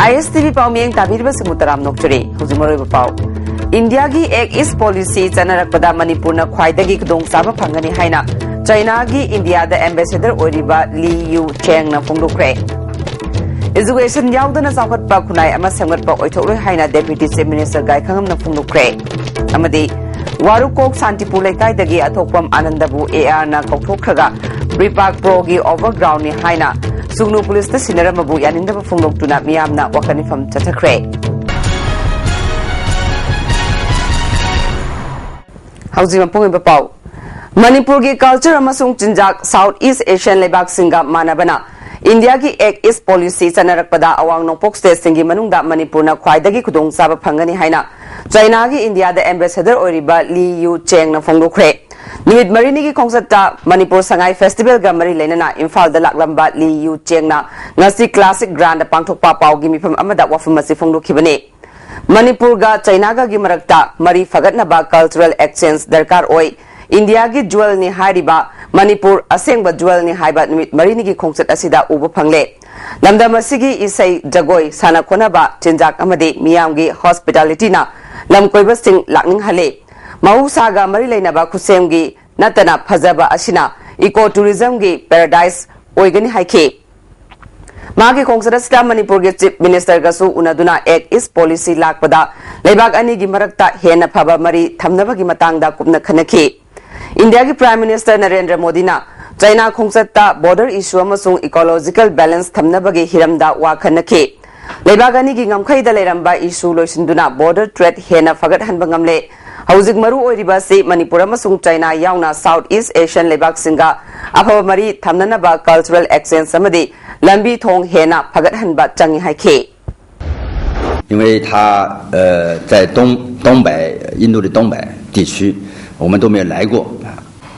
ISTV Pauming Tabirba Simutaram Nocture, Huzumari Pau. India gi Egg East Policy, Chanarakpada Manipurna, Kwaidagi Dong Saba Pangani Haina, China gi India, the Ambassador Oriba Li Yu Cheng na Fungdukre. Education Yaudana Sakat Pakunai, Amasangat Pa Oito Haina, Deputy Chief Minister Gaikangam na Fungdukre. Amadi Warukok Santipule Kaidagi Atopam Anandabu AR na Koktokaga, Bripak Progi Overground ni Haina. Sugnu Police the Sinera Mabu Yaninda Fungok to not Miamna Wakani from Tatakre. Housing a point Pau Manipurgi culture Amasung Chinjak, Southeast Asian Lebak Singa Manabana. India gi Egg East Policy Sanarakpada Awang no Pokste Singi Manunga Manipurna Kwaidagi Kudong Saba Pangani Haina. China gi India the Ambassador Oriba Li Yu Cheng na Fungdukre. Nimit Marini ki Kongsata Manipur Sangai Festival ga Mari Lenana Imphal da Laklamba Li Yu Cheng na ngasi classic grand pangthok pa pau gi mifam amada wafam asi phongdo khibane Manipur ga China ga gi marakta mari fagatna ba cultural exchange darkar oi India gi jewel ni hariba Manipur asengba jewel ni haiba nimit Marini ki Kongsat asida ubu phangle lamda masigi isai jagoi sana khona ba chinjak amade miyam gi hospitality na lamkoiba sing lakning hale Mausaga Marilena Bakusemgi, Natana Pazaba Ashina, Eco Tourism Gi Paradise, Oigani Haike. Magi Kongsada Manipur Chief Minister Gasu Unaduna Egg East Policy Lakpada, Lebak Ani Gimarakta, Hena Paba Mari, Tamnabagi Matanga Kupna Kanaki. India Prime Minister Narendra Modina, China Kongsata border issue Amasung ecological balance Tamnabagi Hiramda Wakanaki. Lebagani Gingam Kaida Leramba issue Loisinduna border trade Hena Fagat Hanbangamle. Housing Maru Oribasi, Manipura Masung China, Yauna, Southeast Asian Lebak Singa, Apa Mari, Tamnanaba Cultural Exchange Samadi, Lambi Thong Hena, Pagat Hanbat Changi Haike. 因为他在东北印度的东北地区，我们都没有来过。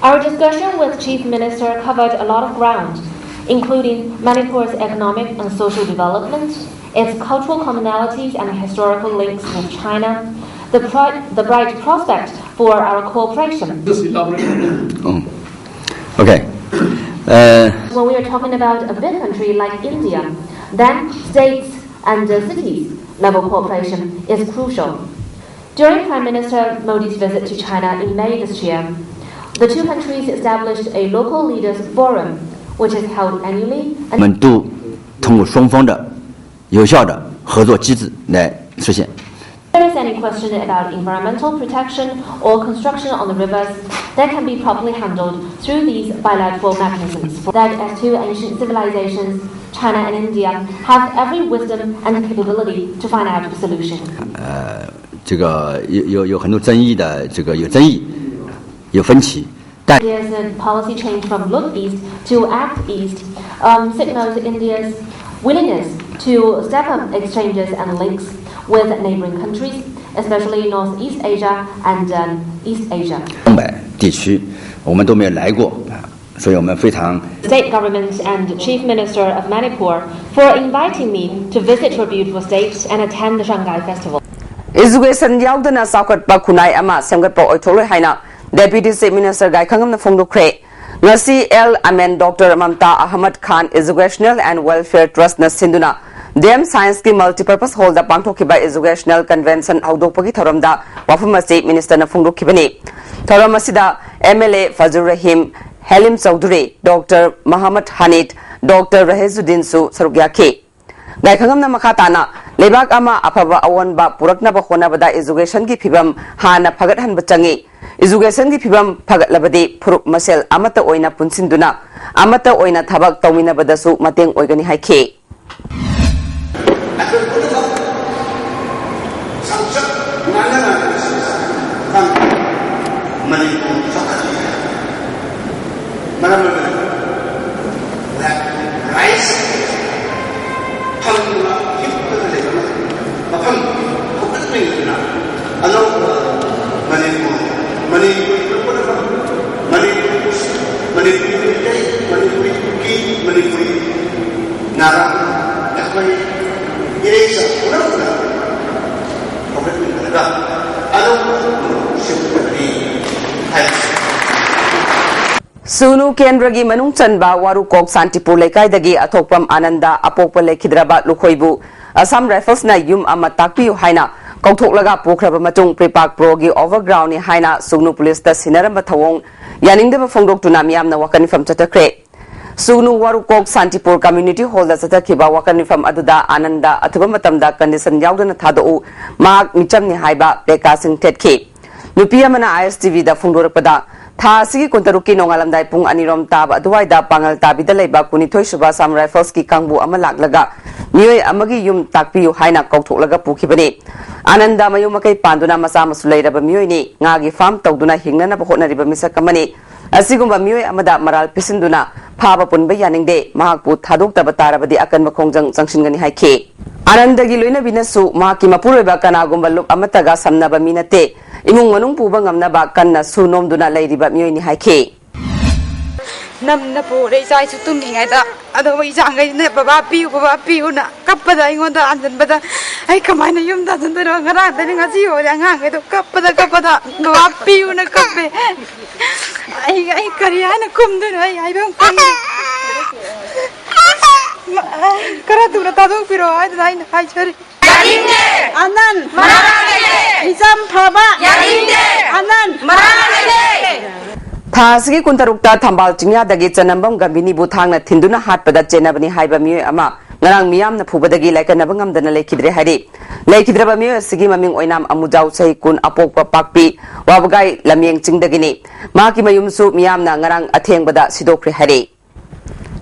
Our discussion with Chief Minister covered a lot of ground, including Manipur's economic and social development, its cultural commonalities and historical links with China, the bright prospect for our cooperation. Okay. When we are talking about a big country like India, then states and cities level cooperation is crucial. During Prime Minister Modi's visit to China in May this year, the two countries established a local leaders forum, which is held annually. 我们都通过双方的有效的合作机制来实现。 If there is any question about environmental protection or construction on the rivers, that can be properly handled through these bilateral mechanisms. That as two ancient civilizations, China and India have every wisdom and capability to find out a solution. 这个有很多争议的，这个有争议，有分歧，但 India's policy change from look east to act east signals India's willingness to step up exchanges and links with neighboring countries, especially Northeast Asia and East Asia. 东北地区我们都没有来过，所以我们非常 State government and Chief Minister of Manipur for inviting me to visit your beautiful state and attend the Shanghai Festival. Education Yaudana Sakat Pakunai Ama Semgapo Oitolo Haina, Deputy Chief Minister Gaikangam na Fungdukre. Ngasi L. Amen Dr. Mamta Ahmad Khan Educational and Welfare Trust na Sinduna. DM Science ki multipurpose hall da pangthoki ba educational convention audopagi thoramda wafumasi minister na fungdokhi bani thoramasida MLA Fazur Rahim Halim Chowdhury Dr. Muhammad Hanid Dr. Rahezuddin su sarugyake Gaikangam na makatana lebak ama apaba awan ba purakna ba khona bada education ki phibam hana phagat han bachangi education ki phibam phagat labadi phurup masel amata oina punsinduna amata oina thabak tawmina badasu mateng oigani haike Sunu Kendragi Manung Chanba Warukok Santipur Lekai Dagi Atopam Ananda Apopa Lekidraba Lukoibu Assam Rifles na yum ama takpiyu haina kautholaga pokhraba matung Pripak Pro gi overground ni haina Sugnu police ta sinaramba thawong yaningdeba phongdoktuna miyamna wakanifam chatakre Sugnu Warukok Santipur Community Hall da chatakhiba wakanifam aduda Ananda athuba matamda condition yaudana thadou mak michamni haiba peka sing thetki nupi amana ISTV da phongdorakpada tha sigi kontaruki nongalamdai pung anirom tab aduwaida pangal tabida leiba kunithoi suba Assam Rifles ki kangbu ama laklaga miyoi amagi yum takpiyu haina kautholaga pukhibani Ananda mayumakai panduna masa masuleiraba miyoi ni ngagi farm tawduna hingnana bahotnariba misakamani asigumba miyoi amada maral pisinduna phaba punba yaningde mahakpu thadokta tarabadi akanba khongjang changsingani haike Anandagi loina binasu mahaki mapuroiba kanagumba lup amataga samnaba minate imung manung puba ngamnaba kanna sunomduna leiriba miyoi ni haike namna pore sai su tum hingai da ado wai jangai ne baba piu na kappada ingon da andan bada ai kamai na yum da jandan ro ngara da ni ngaji ho ya nga ngai to kappada baba piu na kappe ai kariya na kum du ai bang kum kara tu na ta do piro ai da ai chari yarinde anan maragale isam phaba yarinde anan maragale Thasigi kuntarukta thambal chingya dagi chanambam gambini buthangna thinduna hatpada chenabani haiba miyoi ama ngarang miyamna phubadagi laikanaba ngamdana lekhidre hari lekhidraba miyoi sigi maming oinam amujau sahi kun apokpa pakpi wabagai lamyeng chingdagini maki mayumsu miyamna ngarang athengbada sidokre hari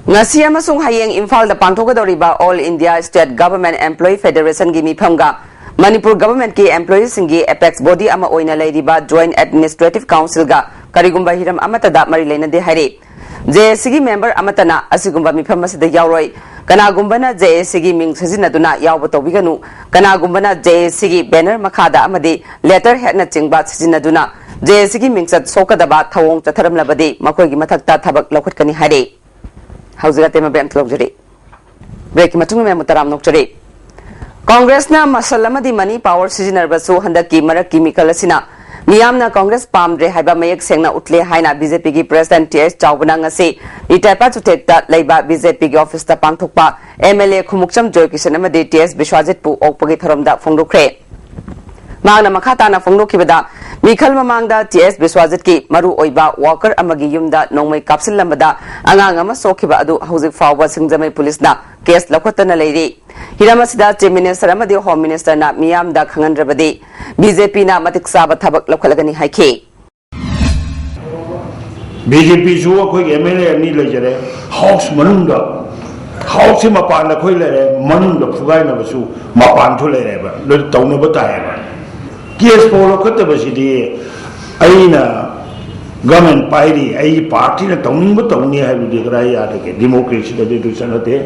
ngasi amasung hayeng Imphal da pangthogadoriba All India State Government Employee Federation gi miphamga Manipur Government ki employees singi apex body ama oina leiriba Joint Administrative Council ga karigumba hiram amatada mari leinade hari JSC gi member amatana asigumba mifam asida yauroi kanagumbana JSC gi ming sajinaduna yawba tobiganu kanagumbana JSC gi banner makhada amadi letter head na chingba sajinaduna JSC gi mingchat sokadaba thawong chatharamlabadi makoi gi mathakta thabak lokhatkani hari hauziga tema bem thlokjari break matung me mutaram nokjari Congress na masalamadi money power sijinarbasu handaki maraki mikalasina Miyamna Congress Pamdre haiba mayek sengna utle haina BJP ki President TS Chaubana ngasi itaipa chutekta leiba BJP ki office ta pangthokpa MLA Khumukcham Joy Kishan amadi TS Bishwajit pu okpagi tharomda phongdokre Magna makhata na phongdokhibada mikhal mamangda TS Bishwajit ki maru oiba worker amagi yumda nongmai kapsil lambada angang ama sokhiba adu hauzik fawba singjamai police na case lakhotana leiri Hiramasida Chief Minister amadi Home Minister na miyam da khangandrabadi BJP na matik saba thabak lokhalagani haike BJP su akhoi MLA ani lejare house manungda house mapan da khoi lere manungda phugai na basu mapan thu lere ba lo tawna ba tae ba case polo khatta basidi aina government party ai party na tawning ba tawni ha bi dikra ya de democracy da de sanate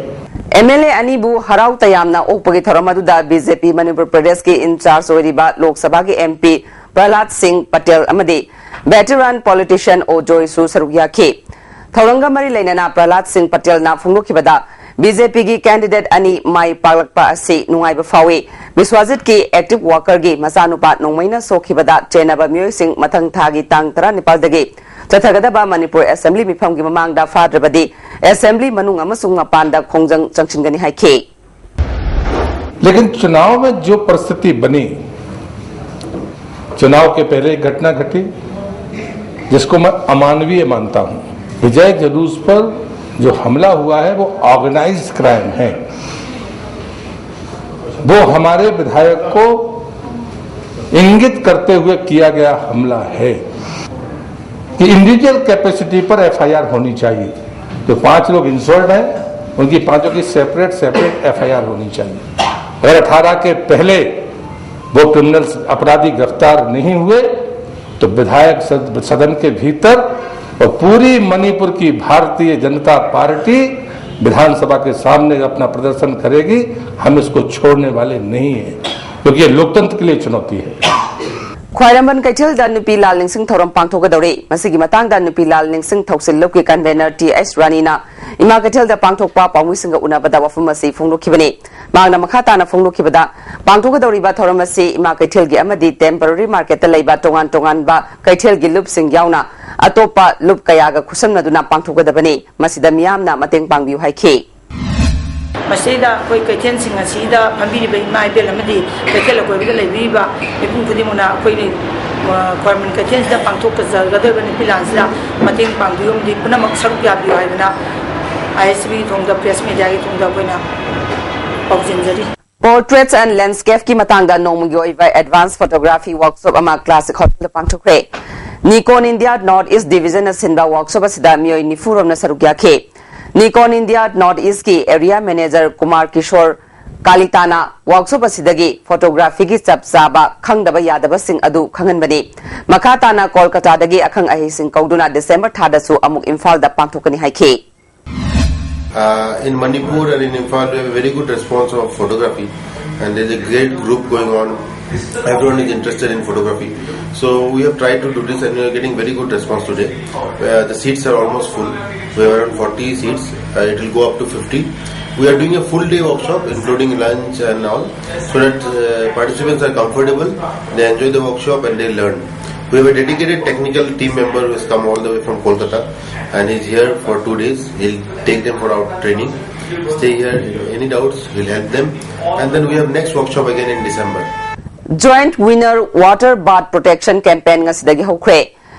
MLA Anibu Harau Tayamna Okpagi Tharamadu BJP Manipur Pradesh ki in charge Oriba Lok Sabha ki MP Prahlad Singh Patel amadi veteran politician Ojoy Su Sarugya ki Thauranga mari lainana Prahlad Singh Patel na phungdokhibada BJP ki candidate ani mai palakpa asi nungaiba fawi Biswajit ki active worker gi masanupa nongmaina sokhibada chenaba miyoi sing mathang thagi tang 19 dagi Chathagadaba Manipur Assembly mifam gi mamangda fadrabadi Assembly manung amasung mapanda khongjang changchingani haike लेकिन चुनाव में जो परिस्थिति बनी चुनाव के पहले एक घटना घटी जिसको मैं अमानवीय मानता हूं विजय जुलूस पर जो हमला हुआ है वो ऑर्गेनाइज्ड क्राइम है वो हमारे विधायक को इंगित करते हुए किया गया हमला है कि इंडिविजुअल कैपेसिटी पर एफआईआर होनी चाहिए जो 5 लोग इंसल्ट हैं उनकी 5 की सेपरेट एफआईआर होनी चाहिए अगर 18 के पहले वो क्रिमिनल अपराधी गिरफ्तार नहीं हुए तो विधायक सदन के भीतर और पूरी मणिपुर की भारतीय जनता पार्टी विधानसभा के सामने अपना प्रदर्शन करेगी हम इसको छोड़ने वाले नहीं हैं क्योंकि ये लोकतंत्र के लिए चुनौती है Khwairaman Kaitil da Nupi Lal Ningsing Thoram Pangthogadore masigi matang da Nupi Lal Ningsing Thoksil Loki convener TS Rani na Ima Kaitil da Pangthokpa Pangwisinga Unabada Wafumasi Phongdokhibani Magna Makhata na Phongdokhibada Pangthogadori ba Thoramasi Ima Kaitil gi amadi temporary market laiba tongan ba Kaitil gi lup sing yauna atopa lup kayaga khusamnaduna pangthogadabani masida miyamna mateng pangbiu haike ꯃꯁꯤꯗ ꯑꯩꯈꯣꯏ ꯀꯩꯊꯦꯜꯁꯤꯡ ꯑꯁꯤꯗ ꯐꯝꯕꯤꯔꯤꯕ ꯏꯃꯥ ꯏꯕꯦꯜ ꯑꯃꯗꯤ ꯀꯩꯊꯦꯜ ꯑꯀꯣꯏꯕꯗ ꯂꯩꯕꯤꯔꯤꯕ ꯃꯤꯄꯨꯝ ꯈꯨꯗꯤꯡꯃꯛꯅ ꯑꯩꯈꯣꯏꯒꯤ ꯈ꯭ꯋꯥꯏꯔꯝꯕꯟ ꯀꯩꯊꯦꯜꯁꯤꯗ ꯄꯥꯡꯊꯣꯛꯀꯗꯧꯔꯤꯕ ꯅꯨꯄꯤ ꯂꯥꯟꯁꯤꯗ ꯃꯇꯦꯡ ꯄꯥꯡꯕꯤꯌꯨ ꯑꯃꯗꯤ ꯄꯨꯝꯅꯃꯛ ꯁꯔꯨꯛ ꯌꯥꯕꯤꯌꯨ ꯍꯥꯏꯗꯅ ISTV ꯊꯣꯡꯗ ꯄ꯭ꯔꯦꯁ ꯃꯤꯗꯤꯌꯥꯒꯤ ꯊꯣꯡꯗ ꯑꯩꯈꯣꯏꯅ ꯄꯥꯎꯖꯦꯟꯖꯔꯤ Portraits and landscape ki matangda nongmugi oiba advanced photography workshop ama classic hotel pangthokre Nikon India North East Division na sinba workshop asida mioi nifurom na sarukya khe Nikon India North East ki area manager Kumar Kishore Kalitana workshop asidagi photography ki chapsaba khangdaba yadaba sing adu khanganbani makhatana Kolkata dagi akhang ahi sing kauduna December thada su amuk Imphal da pangthokani haikhe In Manipur and in Imphal, we have a very good response of photography, and there is a great group going on. Everyone is interested in photography, so we have tried to do this, and we are getting very good response today. The seats are almost full. We have around 40 seats. It will go up to 50. We are doing a full day workshop, including lunch and all, so that participants are comfortable. They enjoy the workshop and they learn. We have a dedicated technical team member who has come all the way from Kolkata, and he's here for 2 days. He'll take them for our training. Stay here. Any doubts, he'll help them. And then we have next workshop again in December. Joint winner water bath protection campaign ngasidagi hokre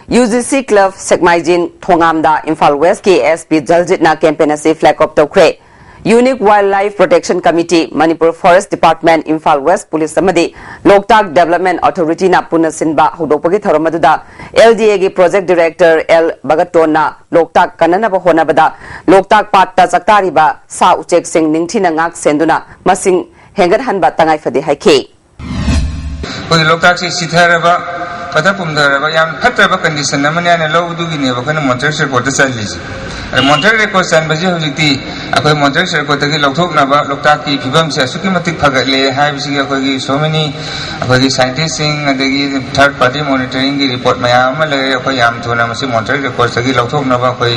UGC Club Sekmaijin Thongamda Imphal West ki SP Jaljit na campaign ase flag up tokre Unique Wildlife Protection Committee Manipur Forest Department Imphal West Police amadi Loktak Development Authority na punasinba hodopagi thoromaduda LDA gi Project Director L Bagatona Loktak kanana ba honabada Loktak patta chaktariba sa uchek sing ningthina ngak senduna masing hengat hanba tangai fadi haike कोई लोकताक से सिथरबा पता पुमदरबा याम फत्रबा condition नमने ने लो दुगिने बखने monitor report चलिसि अरे monitor report सन बजे हुजिति अखोय monitor report तगी लौथोकनाबा Loktak की फिबम से असुकी मतिक फगले हाइबिसि अखोयगी so many अखोयगी scientist सिंग अदगी third party monitoring की report मयाम ले अखोय याम थोना मसि मॉनिटर रिपोर्ट तगी लौथोकनाबा अखोय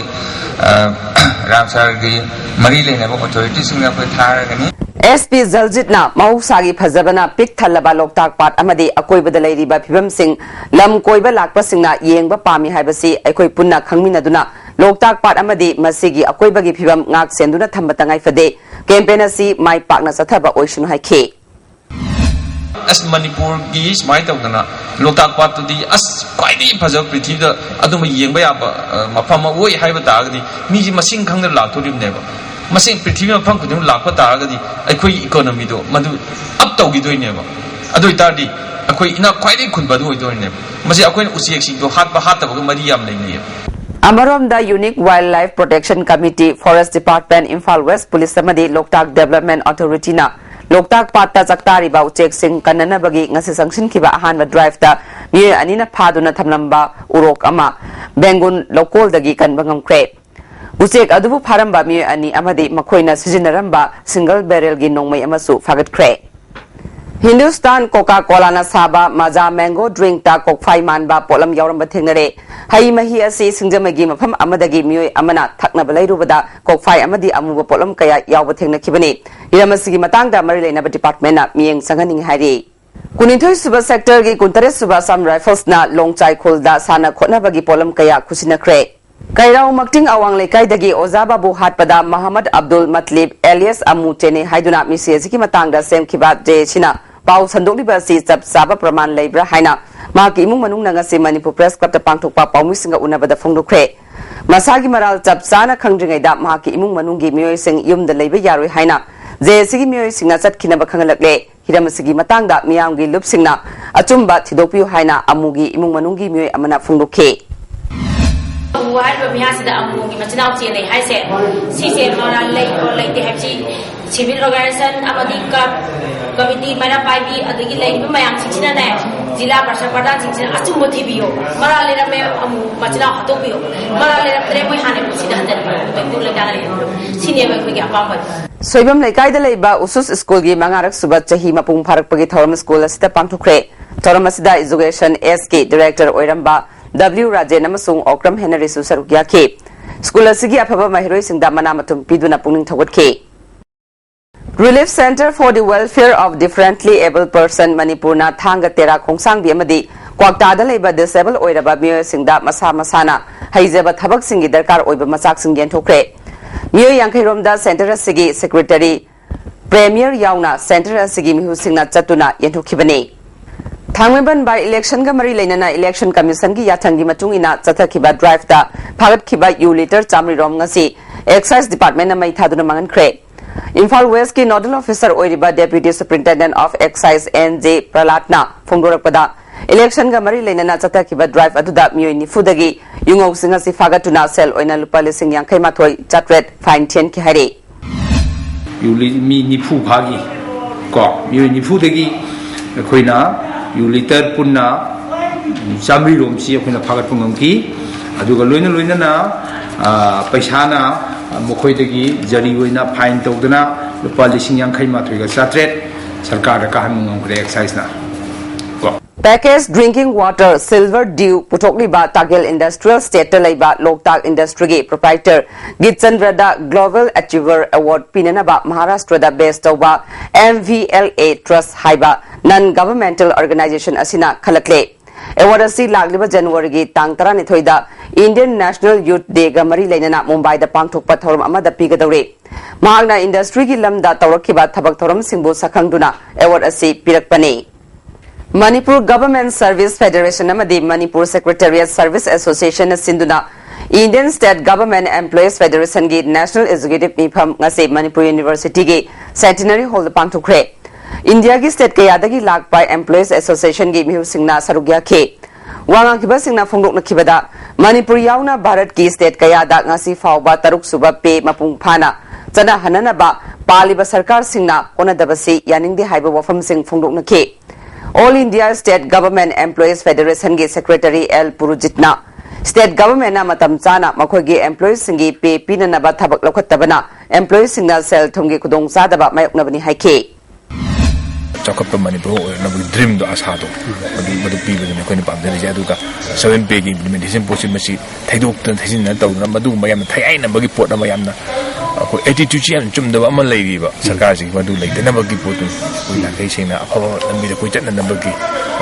रामसर की मरी लेनेबा authority Singh अखोय थारगनी SP Jaljit na mahusagi phajabana pik thalaba Loktak Pat amadi akoibada leiriba phibam sing lam koiba lakpa singna yengba pami haibasi aikoi punna khangminaduna Loktak Pat amadi masigi akoibagi phibam ngak senduna thamba tangai fade campaign asi mai pakna sathaba oishun haikhe as Manipur gi smai tawdana Loktak Pat di as kwaidi phajab prithivida aduma yengba yaba mafam oi haiba tagadi miji masing khangda laktorimneba masing prithvi mafam khudum lakpa taragadi aikoi economy do madu up tawgidoineba adoi tardi akoi ina khwaidai khunba do hoidoineba masi akoi usiek sing do hatba hataba mari yam leini Amarom the Unique Wildlife Protection Committee Forest Department Imphal West Police amadi Loktak Development Authority na Loktak Patta chaktari ba uchek sing kanana bagi ngasi sangsin kiba ahanba drive ta mi anina phaduna thamlamba urok ama bengun local dagi kanbangam kre Uchek adubu pharamba mi ani amadi makhoina sijinaramba single barrel gi nongmai amasu fagat kre Hindustan Coca-Cola na saba maja mango drink ta kokphai manba polam yauramba thengnare hai mahi asi singjamagi mafam amadagi mioi amana thakna balairubada kokphai amadi amuba polam kaya yawba thengna khibani iramasigi matangda mari leinaba department na mieng sanganing hari Kunithoi suba sector gi kuntare suba sam rifles na longchai khulda sana khotna bagi polam kaya khusina kre Kairau Makting Awang Lekai dagi Ozaba Bu Hatpada Muhammad Abdul Matlib alias Amu Tene Haiduna Misiyaziki Matangda Sem Kibat De China Pau Sandokliba Si Chap Saba Praman Leibra Haina Maki Imung Manung Nangasi Manipur Press Club Pangthokpa Paumisinga Unabada Phongdokre Masagi Maral Chap Sana Khangdringaida Maki Imung Manunggi Miyoi Sing Yumda Leiba Yaroi Haina Jesigi Miyoi Singa Chatkinaba Khangalakle Hiramasigi Matangda Miyamgi Lupsingna Achumba Thidopiu Haina Amugi Imung Manunggi Miyoi Amana Phongdokhe Wahai pemihak sudah amungi macam apa sih ni? Hai se, si orang lain deh hepsi civil organization amadi committee mana pagi adagi lain pemayang cincin ni jila persatuan cincin acu mati bio, malah lera me amu macam apa bio, malah lera terima hane pusi dah jadi bio, betul lagi ada lagi, sini apa kau apa apa? Soibam lekai dalai ba usus school gi mangarak subat cahi mapung parak pagi thoram school asita pangthokre thoram asida education SK director oiramba W Rajen amasung Okram Henry Susarukya ke School asigi afaba mahiroi singda mana matum piduna pungning thawat ke Relief Center for the Welfare of Differently Able Person Manipur na thanga tera khongsang bi amadi kwakta da leiba disabled oiraba mio singda masa masana haijaba thabak singi darkar oiba machak sing gen thokre mio yankhairom da center asigi secretary Premier yauna Center asigi mihusingna chatuna yenthukibani. Thangmeban by election ga mari leinana election commission gi yathangi matungina chathakhiba drive da phagat khiba u liter chamri rom ngasi excise department na mai thaduna mangan kre. Imphal West ki nodal officer oiriba deputy superintendent of excise NJ Pralatna phongdorakpada election ga mari leinana chathakhiba drive aduda miyoi nifudagi yungau singa si fagatuna sel oina lupa lising yankai mathoi chatret fine 10 ki haire. Mi nifu phagi ko miyoi nifudagi koina yu liter punna chamri rom si koina phagat pungam ki aduga loina na paisa na mokoidagi jari oina fine tawdana lupa lising yankai mathoi ga chatret sarkar da kaham ngam kre excise na. Packaged drinking water silver dew putokli ba Tagil Industrial State Laiba Loktak Industry ge proprietor Gitchandra da Global Achiever Award pinana ba Maharashtra da best over MVLA Trust haiba non-governmental organization asina khalakle. Award asi lagliba January gi tang 19 da Indian National Youth Day ga mari leinana Mumbai da pangthokpa thoram amada pigadore. Mahagna industry gi lamda tawrakhiba thabak thoram singbu sakhangduna award asi pirakpani. Manipur Government Service Federation amadi Manipur Secretariat Service Association sinduna Indian State Government Employees Federation gi National Executive Mifam ngase Manipur University gi Centenary Hall pangthokre. India gi state kayadagi lakpai Employees Association gi mihusingna sarugya khe. Wanga kiba singna phongdokna khibada Manipur yauna Bharat ki state kayada ngasi fawba taruk suba pe mapung phana chana hanana ba paliba sarkar singna onadabasi yaningdi haiba wafam sing phongdokna khe. All India State Government Employees Federation ge Secretary L. Purujitna State Government na matam chana makhogi employees singi pe pinana ba thabak lokhattabana employees singna sel thumgi kudong sadaba mayoknabani haike. Chakappa Manipur na dream do asa do madu people ne ko ni pamdene ja duka 7 pay implementation policy masi thaidok tan thaisin na taw na madu mayam thai na bagi pot na mayam na ko attitude chian chumda ama leiba sarkar ji madu leite na bagi pot ko la kai sina afa lambi da ko chat na bagi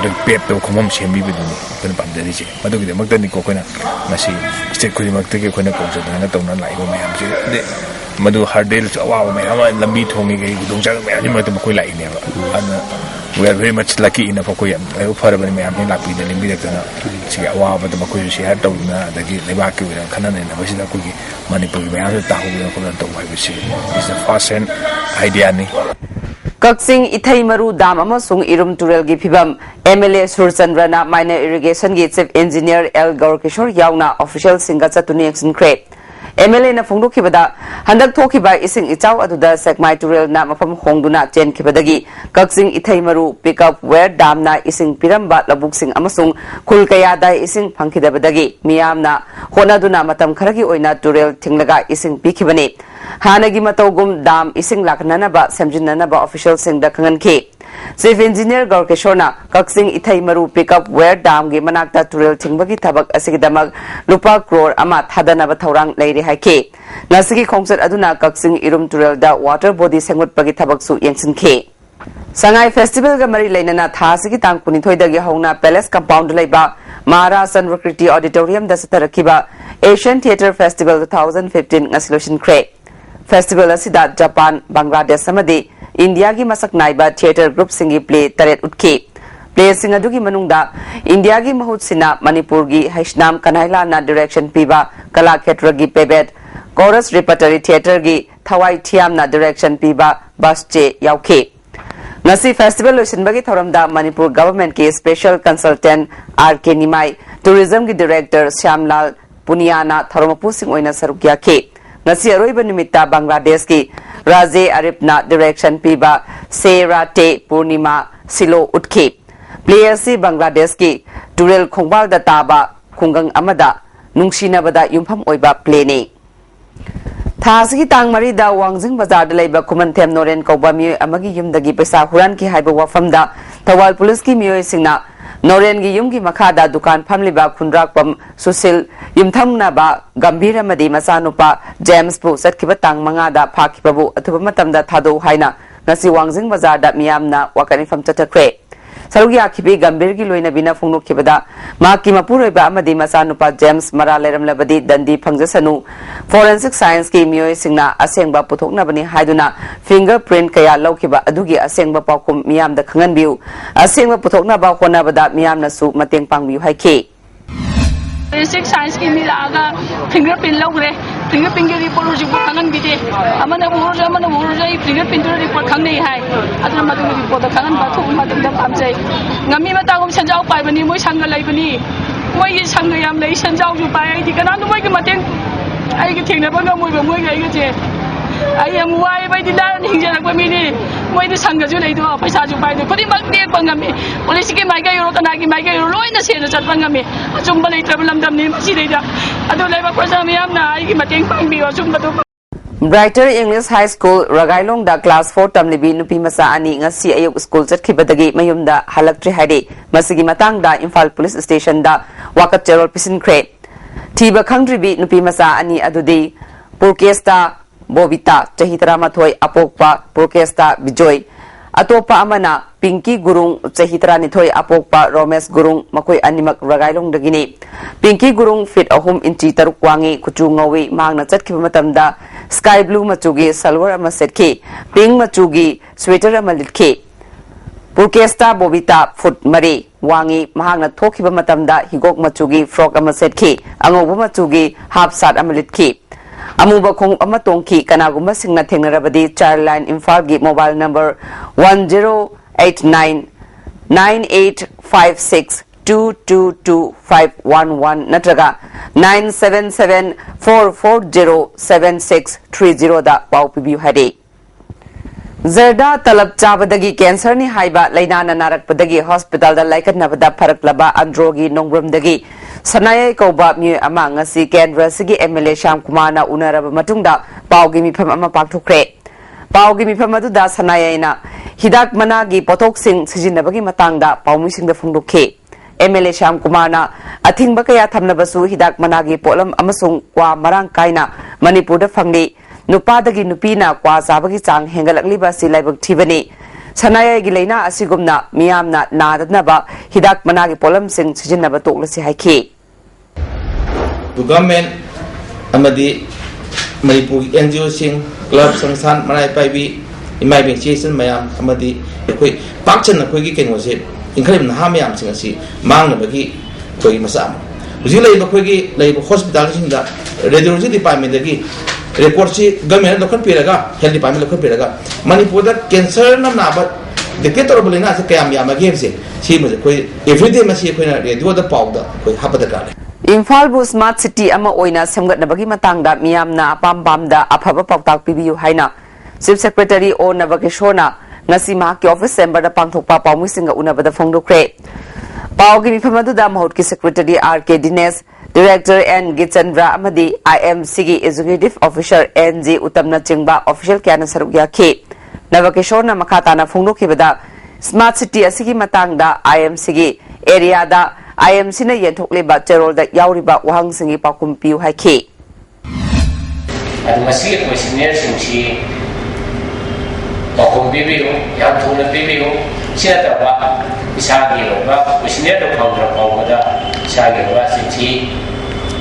adu pep to khomam sembi bi du ko ni pamdene ji madu gi mak tan ko na masi state ko mak te ko na ko ja na taw na lai ko mayam ji de madu hardel awa mayam lambi thongi gi dong ja mayam ni ma to ko lai ne ba. We are very much lucky in a Pokoyam. I hope for a very many lucky than in Midakana. She awa but the Makoy she had told the Lebaki with a cannon and a Vasila Kuki, Manipur, Tahu, is the first hand idea. Kaksing Ithaimaru Dam amasung Irum Turel gi phibam MLA Surchandrana minor irrigation gate chief engineer L Gaurkishore yauna official singa chatuni action crate. MLA na phongdu khibada handak thokiba ising ichau aduda sekmai turel na mafam hongduna chen khibadagi Kaksing Ithaimaru pickup where dam na ising piramba labuk sing amasung khulkaya da ising phangkhidabadagi miyamna honaduna matam kharagi oina turel thinglaga ising pikhibani hanagi matogum dam ising laknana ba semjinana ba official sing da khangan ke Chief Engineer Gaurkishorna Kaksing Ithaimaru pickup where dam gi manakta turel thingbagi thabak asigidamak lupa crore ama thadana thaurang leiri haike nasigi khongsat aduna Kaksing Irum turel da water body sengut pagi thabak su yengsin ke Sangai Festival ga mari leinana thasigi tang punithoi dagi hauna Palace compound leiba Maharasan Rakriti Auditorium da satarakiba Asian Theatre Festival 2015 ngasiloshin kre Festival asida Japan Bangladesh samadi India gi masak naiba theatre group singi play taret utke play singa dugi manungda India gi mahut sina Manipur gi Haishnam Kanaila na direction piba kala khetra gi pebet chorus repertory theatre gi Thawai Thiam na direction piba basche yauke ngasi festival losin bagi thoramda Manipur government ki special consultant RK Nimai tourism gi director Shyamlal Puniana thoromapu sing oina sarukya ke ngasi aroiba nimita Bangladesh ki Raje Aripna direction piba Serate Purnima Silo Utke Playersi Bangladesh ki Turel Khongbal da taba Khungang amada Nungshina bada yumpham oiba plane Thasigi tang mari da Wangjing Bazar da leiba Kumanthem Noren Kauba miyoy amagi yumdagi paisa huran ki haiba wafam da Thawal police ki miyoy singna Noren gi yumgi makada dukan phamliba khundrakpam Susil yumthamna ba Gambhira madi masanupa James bu satkiba tang manga da phakhibabu athuba matamda thado haina ngasi Wangjing Bazar da miyamna wakani fam chatakre sarugi akhibi gambir gi loina bina phungno khibada ma ki mapuroi ba amadi macha nupa James Maraleram labadi dandi phangjasanu forensic science ki miyoi singna asengba puthokna bani haiduna fingerprint kaya laukiba adugi asengba paukum miyam da khangan biu asengba puthokna ba khona bada miyam na su mateng pangbiu haike forensic science की मिलागा fingerprint लौग्रे fingerprint की report जो खांगन बिदे अमन बुरुजा fingerprint report खांगने है अदना मदु report खांगन बाथु मदु द पामजै ngami matagum sanjau pai bani moi sanga lai bani moi gi sanga yam lai sanjau ju pai ai di kana moi gi mateng ai gi thengna ba nga moi ba moi gi je ai am wai bai di dan hingja nak mi ni moi di sanga ju lai do paisa ju pai do kodi mak nek bangami police ki mai ga euro kana ki mai ga euro loi na se na chat bangami achum ba lai travel lam dam ni si dei da adu lai ba person mi am na ai gi mateng pang bi achum ba do Brighter English High School Ragailong da class 4 tamlibi nupi masa ani ngasi ayuk school chatkibadagi mayumda halaktri hade masigi matang da Imphal Police Station da wakat cherol pisin kre thiba khangribi nupi masa ani adudi Purkesta Bobita chahitara mathoi apokpa Purkesta Bijoy atopa amana Pinky Gurung chahitara nithoi apokpa Romesh Gurung makoi animak Ragailong dagini Pinky Gurung fit ahum inchi taruk wangi kuchu ngawi mangna chatkhiba matamda sky blue machugi salwar ama setki pink machugi sweater ama litki Purkesta Bobita foot mari wangi mahangna thokhiba matamda higok machugi frock ama setki angoba machugi half shirt ama litki amuba khong ama tongki kanagumba singna thengnarabadi Childline Imphal gi mobile number 1089 9856 2222511 natraga 9774407630 da pau pibiu hade Zerda talab chabadagi cancer ni haiba lainana narakpadagi hospital da laikatnabada pharaklaba androgi nongbramdagi sanayai kauba mi ama ngasi kendra sigi MLA Sham Kumana unaraba matungda paugi mifam ama pakthokre paugi mifam adu da sanayai na hidak managi potok sing sijinabagi matangda paumishing da phungdokhe MLA Sham Kumana athing bakaya thamnabasu hidak managi polam amasung kwa marang kaina Manipur da phangni nupadagi nupina kwa zabagi chang hengalakli ba silaibak thibani sanaya gi leina asigumna miyamna nadadnaba hidak managi polam sing sijinaba toklasi haiki government amadi Manipur NGO sing club sangsan manai paibi imai beng chesan mayam amadi ekoi pakchan na khoi gi kengo se incredible na hamyam sing asi mangna bagi khoi masam uji lei ba khoi gi lei hospital sing da radiology department dagi report si government lokhan piraga health department lokhan piraga Manipur da cancer na ba detectable na se kayam yam game se si ma khoi everyday ma si khoi na radio da powder khoi habada ka Imphal bu smart city ama oina semgatnabagi matangda miyamna apam-pamda aphaba pautak pibiu haina Chief Secretary O Navakeshona ngasi ma ki office member da pangthokpa pawmusinga unabada phongdokre pawgi mifamadu da mahutki secretary RK Dinesh director N Gichandra amadi IMC gi executive officer NG Utamna chingba official kyana saruk yakhe Navakeshona makhatana phongdokhibada smart city asigi matangda IMC gi area da IMC na yenthokliba cherol da yauriba wahang singi pakum piu haike adumasi ko senior singsi pakum bibiu yang thuna bibiu sida ba isagi ba senior do khawra khawda isagi ba singsi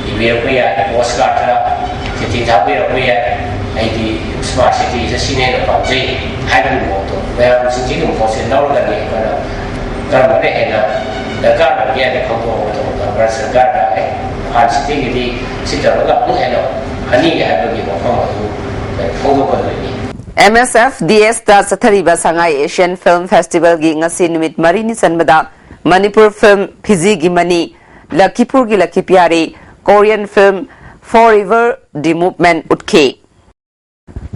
ibe ko ya oscar ta titi thabi ro ya aidi smart city is senior do khawjai haibu mo to ba singsi ko fosen naw la ni kana karma ne ena Dakar bagian dari kampung itu berasal dari Palestin jadi sejauh mana pun ada hani ya bagi orang itu fokus pada ini. MSF DS da sathariba sangai Asian Film Festival gi ngasi numit marini sanbada Manipur Film Fiji gi mani Lakipur gi Lakipiari Korean Film Forever the Movement utke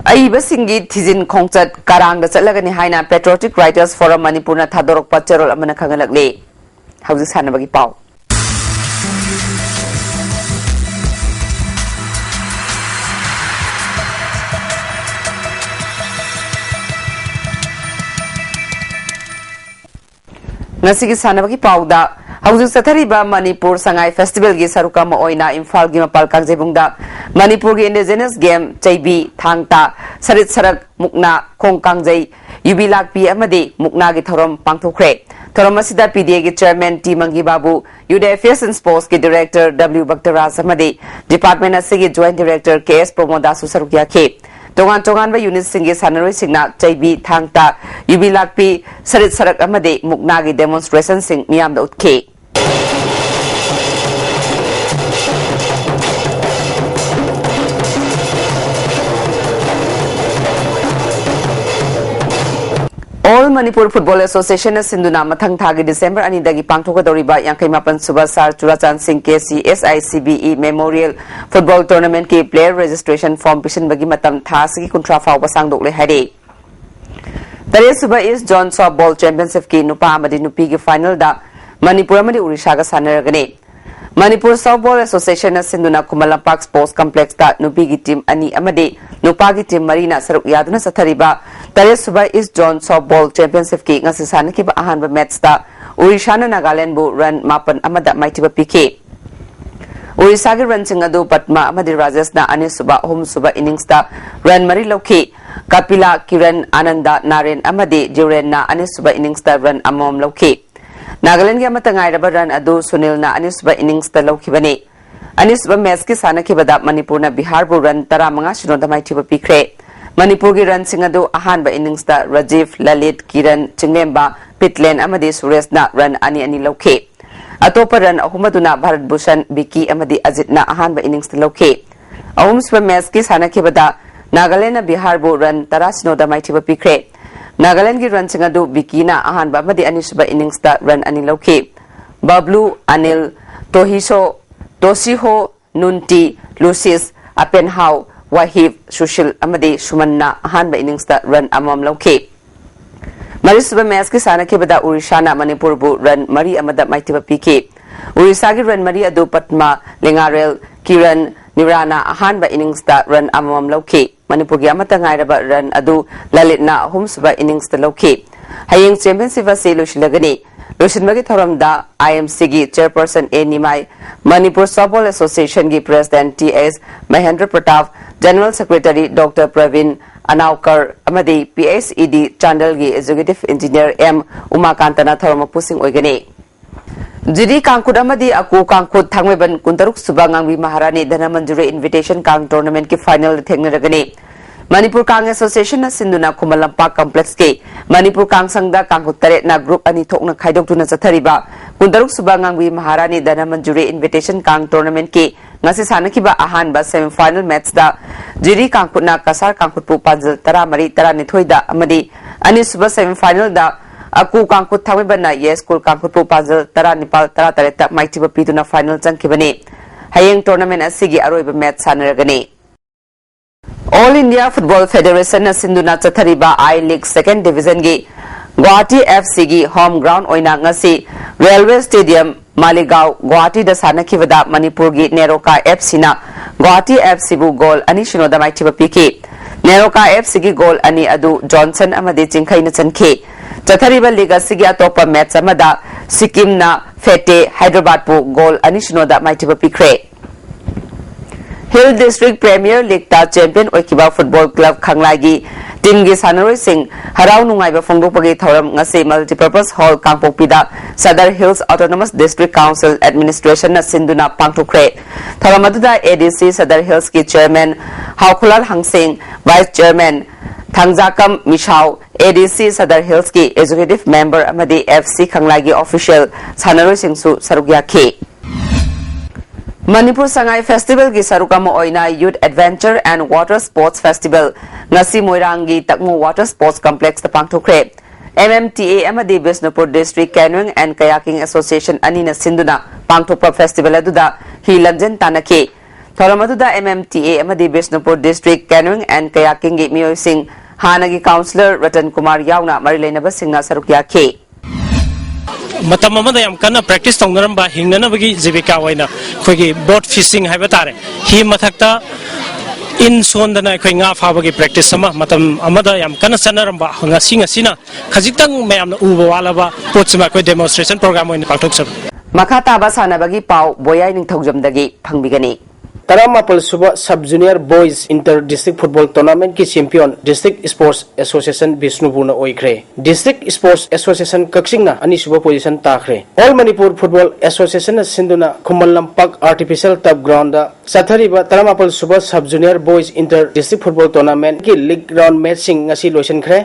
Aiba singi thizin khongchat karang da chalagani haina Patriotic Writers Forum Manipur na thadorok pacherol amana khangalakle hauji sanabagi pau ngasigi sanabagi pau da hauji sathariba Manipur Sangai Festival gi saruka ma oina Imphal gi mapal kangjebungda Manipur gi indigenous game chaibi thangta sarit sarak mukna khong kangjai Yubi Lakpi Amadi, Muknagi Thorom Pangthokre. Thoromasida PDA ki Chairman T. Mangi Babu, Youth Affairs and Sports ki Director W. Bhaktaraz Amadi, Department Asigi Joint Director K.S. Promodasu Sarukia K. Tongan ba unit singi sanaroi signa JB Thangta, Yubi Lakpi, Sarit Sarak Amadi, Muknagi demonstration sing Miyam da Utke. All Manipur Football Association Sinduna Mathang Thagi December ani dagi pangthoka doriba Yankai Mapan Subasar Churachan Singh KC SICBE Memorial Football Tournament ki player registration form pishin bagi matam thasigi kuntra faw basang dokle hare. Tare suba is John Softball Championship ki nupa amadi nupi ki final da Manipur amadi Odisha ga sanaragane. Manipur Softball Association Sinduna Kumalampak Sports Complex da nupi ki team ani amadi nupa ki team marina saruk yaduna sathariba Tare suba is John Softball Championship ki ngasi sana ki ba ahan ba match da Odisha na Nagaland bu run mapan amada maiti ba PK. Odisha ki run singadu Patma amadi Rajesh na ani suba home suba innings da run mari lauki Kapila Kiran Ananda Naren amadi Jiren na ani suba innings da run amom lauki. Nagaland ki amata ngai raba run adu Sunil na ani suba innings da lauki bane. Ani suba match ki sana ki bada Manipur na Bihar bu run tara mga shino da maiti ba PK. Manipur ki run singadu ahan ba innings da Rajiv, Lalit, Kiran, Chinglemba, Pitlen amadi Suresh na run ani lauke. Atopa run ahumaduna Bharat Bhushan, Biki amadi Ajit na ahan ba innings da lauke. Ahum suba match ki sana ki bada Nagaland na Bihar bu run tarasino da maiti ba pikre. Nagaland ki run singadu Biki na ahan ba amadi ani suba innings da run ani lauke. Bablu, Anil, Toshiho, Nunti, Lucis, Apenhau, Wahib, Sushil, Amadi, Shumanna, ahan ba innings da run amam lauke. Mari suba match ki sana ki bada Odisha na Manipur bu run mari amada maiti ba PK. Odisha ki run mari adu Patma, Lengarel, Kiran, Nirana, ahan ba innings da run amam lauke. Manipur ki amata ngai raba run adu Lalit na home suba innings da lauke. Hayeng championship ase lushilagani. Lushinbagi thoram da IMC gi chairperson A Nimai, Manipur Softball Association gi president T.S. Mahendra Pratap, General Secretary Dr. Praveen Anaukar, amadi PSED Chandal gi Executive Engineer M. Umakantana thoram pusing oigani. Jiri Kangkud amadi aku Kangkud thangmeban kuntaruk subangang bi Maharani Dhanamanjure Invitation Kang Tournament ki final thengnaragani. Manipur Kang Association na Sinduna Kumalampak Complex ke Manipur Kang Sangda Kangkut Taret na group ani thok na khaidok tuna sathariba kundaruk subangang wi Maharani Dhanamanjure Invitation Kang Tournament ke ngasi sana ki ba ahan ba semi final match da Jiri Kangkut na Kasar Kangkut pu panjal tara mari tara nithoi da amadi ani suba semi final da aku Kangkut thangmeban na yes school Kangkut pu panjal tara nipal tara taret ta maiti ba piduna final changkibani hayeng tournament asigi aroiba match sanaragani. All India Football Federation na Sinduna Chathariba I-League 2nd Division gi Guwahati FC gi home ground oina ngasi Railway Stadium Maligaon Guwahati da sanakibada Manipur gi Neroka FC na Guwahati FC bu goal ani shino da maitiba PK. Neroka FC gi goal ani adu Johnson amadi Chingkhai na chankhe. Chathariba League asigi atopa match amada Sikkim na Fete Hyderabad bu goal ani shino da maitiba PK. Hill District Premier League ta champion Oikiba Football Club Khanglagi team gi sanaroi sing harau nungai ba phongdokpagi thoram ngase multipurpose hall Kangpokpida Sadar Hills Autonomous District Council Administration na Sinduna pangthokre thoram aduda ADC Sadar Hills ki chairman Haukulal Hangsing vice chairman Thangjakam Mishau ADC Sadar Hills ki executive member amadi FC Khanglagi official sanaroi sing su sarugya ke Manipur Sangai Festival gi sarukama oina Youth Adventure and Water Sports Festival ngasi Moirangi Takmu Water Sports Complex ta pangthokre MMTA amadi Bisnupur District Canoeing and Kayaking Association anina Sinduna pangthokpa festival aduda hi lanjen tanake thoram aduda MMTA amadi Bisnupur District Canoeing and Kayaking gi miyoi sing hanagi councillor Ratan Kumar yauna marilainaba singna sarukya ke matam amada yam kana practice tongnaram hingna bagi jibika waina khogi boat fishing haiba tare hi mathakta in sondana khoi nga fa bagi practice sama matam amada yam kana sanaram ba ngasi na khajitang mayam na uba wala ba potsma khoi demonstration program oin pakthok sab makata ba sana bagi pau boyai ning thogjam dagi phangbigani तरामापल सुबह sub junior boys inter district football tournament की champion district sports association Bishnupur ओइख्रे district sports association Kakching अनीसुब position ताख्रे all Manipur football association सिंधुना खुमल लंपाक artificial turf ground सथरीब तरामापल सुबह sub junior boys inter district football tournament की लीग राउंड मैचिंग लोइसनख्रे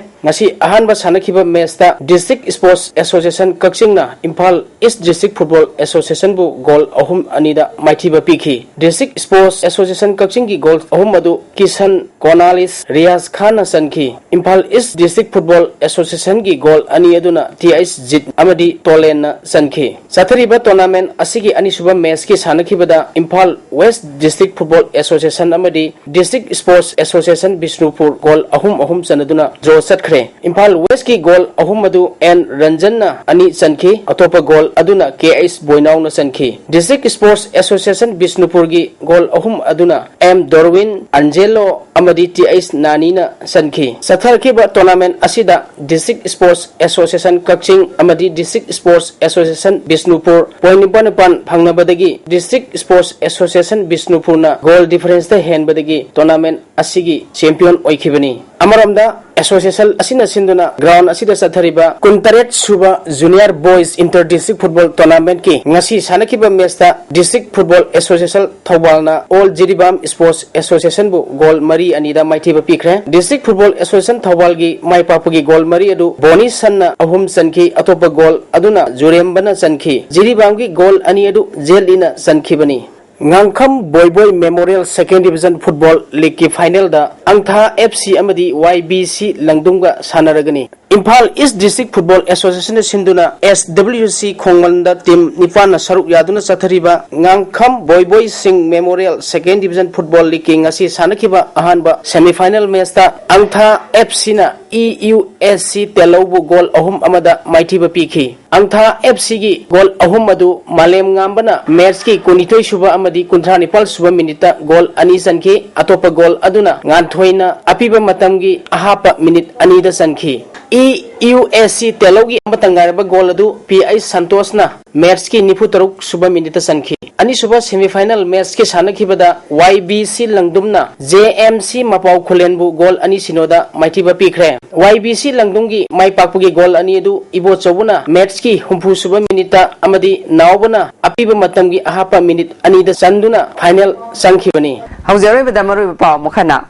अहम सानखिब match district sports association Kakching Imphal east district football association बु गोल 3-2 माइथिब पीखी डिस्ट्रिक्ट स्पोर्ट्स एसोसिएशन कक्सिंग की गोल 3 किशन कोनालिस रियाज खान सनखी Imphal east district football association की गोल 2 TIS जित अमदी टोलेन सनखी सथरीब टूर्नामेंट असिगी अनिसुब मैच की सानखिबदा Imphal west district football association अमदी district sports association Bishnupur goal 3 सनदुना ड्रॉ सटख्रे इम्फाल वेस्ट की गोल 3 एन रंजन अनि सनखी अतोप गोल अदुना KS बोइनाउ न सनखी डिस्ट्रिक्ट स्पोर्ट्स एसोसिएशन बिष्णुपुर की गोल 3 M डॉर्विन अंजेलो अमदी TIS नानी न सनखी सथरखिब टूर्नामेंट असिदा डिस्ट्रिक्ट स्पोर्ट्स एसोसिएशन कक्सिंग अमदी district sports association Bishnupur point 9 फंगनबदगी डिस्ट्रिक्ट स्पोर्ट्स एसोसिएशन बिष्णुपुर न गोल डिफरेंस द हेनबदगी टूर्नामेंट असिगी चैंपियन ओइखिबनी अमरमदा एसोसिएशन असिना सिंधुना ग्राउंड असिदा सथरिबा 29 सुबा junior boys inter district football tournament की ngasi सानखिबा मैचता district football association थौबालना all Jiribam sports association बु गोल 3-2 दा माइथिबा पीख्रे डिस्ट्रिक्ट फुटबॉल एसोसिएशन थौबाल की माइपापुगी गोल 3 अदु बोनी सन्ना 3 सनखी अतोप गोल अदुना जुरेमबना सनखी जिरिबाम की गोल 2 अदु जेलिना सनखिबनी Ngangkham Boy Memorial Second Division Football League की फाइनल दा अंगथा FC अमदी YBC लंगदुंगा सानरगनी Imphal east district football association सिंधुना SWC खोंगमंदा टीम निपान सरुक यादुना सथरीबा Ngangkham Boy Singh memorial second division football league की ngasi सानखिबा अहानबा सेमीफाइनल मैच ता अंगथा FC ना EUSC तेलौबु गोल 3 अमदा माइथिबा पीखी अंगथा FC की गोल 3 अदु मालेम ngamबना मैच की 29 सुबा अमदी 39 सुबा मिनिट गोल 2 सनखी अतोप गोल अदुना nganthoi अपिबा मतमगी अहापा मिनिट 2 दा सनखी EUSC तेलौगी मतंगारबा गोल अदु PI संतोषना मैच की 93 सुबा मिनिट सनखी अनि सुबा सेमीफाइनल मैच के सानखिबदा YBC लंगदुमना JMC मपाउ खुलेनबु गोल 2 सिनोदा माइथिबा पीख्रे YBC लंगदुंगी माइपाकपुगी गोल 2 अदु इबो चौबुना मैच की 30 सुबा मिनिट अमदी नावबना अपिबा मतमगी अहापा मिनिट 2 दा चंदुना फाइनल संखिबनी हौजरेबदा मरुब पाव मुखना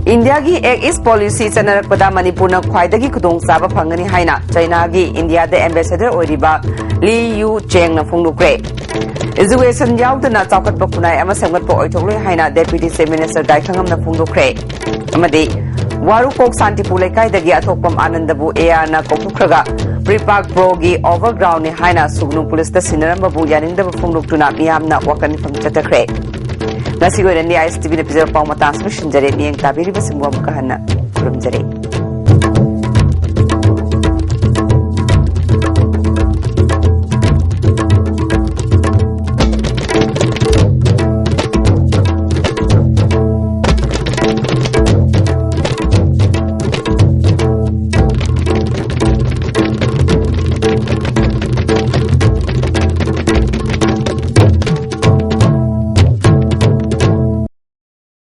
इंडिया की एक इस पॉलिसी चनरकपदा मणिपुर ख्वाइदगी खुदोंग चाबा फंगनी हाइना चाइना की इंडिया दे एम्बेसडर ओइरिबा ली यू चेंग न फोंदोक्रे एजुकेशन याउदना चावकटपा खुनाय अमा सेमगटपा ओइथोक्लोय हाइना डेप्यूटी चीफ मिनिस्टर दाइखंगम न फोंदोक्रे अमदि वारुकोक शांतिपुर लेकाइदगी अथोकपम आनंदबु एआर न कोकुखरगा प्रीपाक ब्रोगी ओवरग्राउंड नि हाइना सुगनु पुलिस द सिनरमबु यानिंदबु फोंदोक्तुना मियामना वकन फम चतखरे ISTV ने पिजर पाव मतांस में शिंजरे मियंग ताबीरी बसिंगवा मुकहन्ना खुरमजरे